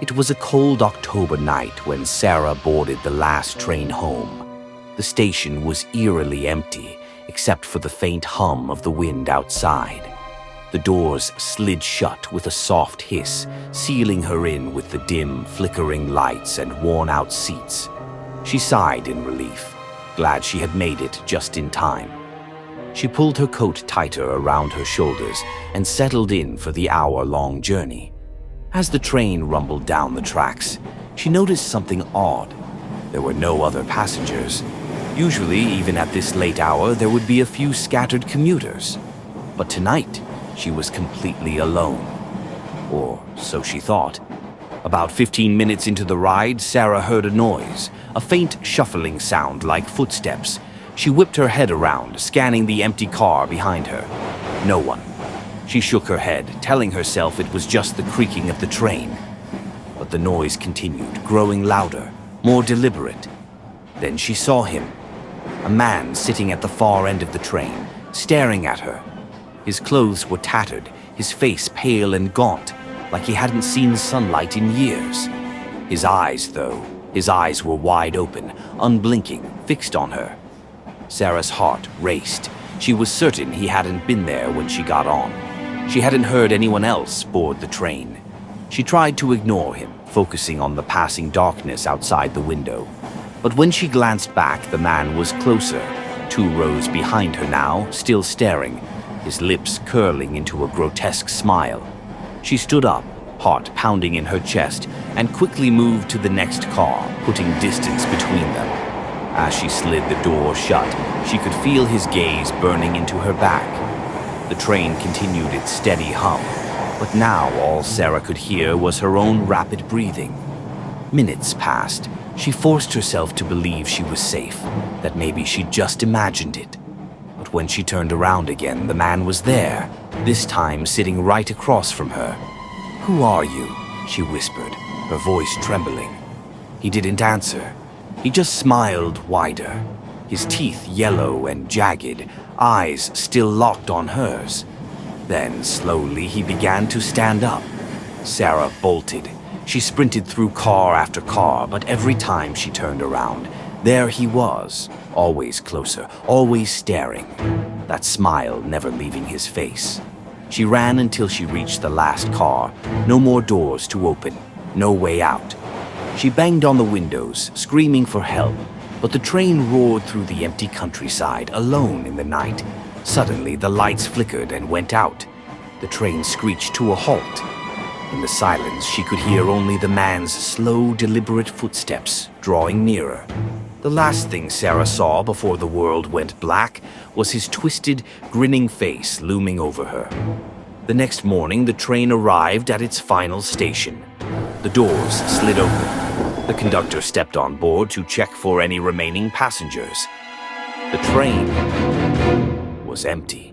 It was a cold October night when Sarah boarded the last train home. The station was eerily empty, except for the faint hum of the wind outside. The doors slid shut with a soft hiss, sealing her in with the dim, flickering lights and worn-out seats. She sighed in relief, glad she had made it just in time. She pulled her coat tighter around her shoulders and settled in for the hour-long journey. As the train rumbled down the tracks, she noticed something odd. There were no other passengers. Usually, even at this late hour, there would be a few scattered commuters. But tonight, she was completely alone. Or so she thought. About 15 minutes into the ride, Sarah heard a noise, a faint shuffling sound like footsteps. She whipped her head around, scanning the empty car behind her. No one. She shook her head, telling herself it was just the creaking of the train. But the noise continued, growing louder, more deliberate. Then she saw him. A man sitting at the far end of the train, staring at her. His clothes were tattered, his face pale and gaunt, like he hadn't seen sunlight in years. His eyes were wide open, unblinking, fixed on her. Sarah's heart raced. She was certain he hadn't been there when she got on. She hadn't heard anyone else board the train. She tried to ignore him, focusing on the passing darkness outside the window. But when she glanced back, the man was closer, 2 rows behind her now, still staring, his lips curling into a grotesque smile. She stood up, heart pounding in her chest, and quickly moved to the next car, putting distance between them. As she slid the door shut, she could feel his gaze burning into her back. The train continued its steady hum, but now all Sarah could hear was her own rapid breathing. Minutes passed. She forced herself to believe she was safe, that maybe she'd just imagined it. But when she turned around again, the man was there, this time sitting right across from her. "Who are you?" she whispered, her voice trembling. He didn't answer. He just smiled wider, his teeth yellow and jagged, eyes still locked on hers. Then, slowly, he began to stand up. Sarah bolted. She sprinted through car after car, but every time she turned around, there he was, always closer, always staring, that smile never leaving his face. She ran until she reached the last car. No more doors to open, no way out. She banged on the windows, screaming for help, but the train roared through the empty countryside, alone in the night. Suddenly, the lights flickered and went out. The train screeched to a halt. In the silence, she could hear only the man's slow, deliberate footsteps drawing nearer. The last thing Sarah saw before the world went black was his twisted, grinning face looming over her. The next morning, the train arrived at its final station. The doors slid open. The conductor stepped on board to check for any remaining passengers. The train was empty.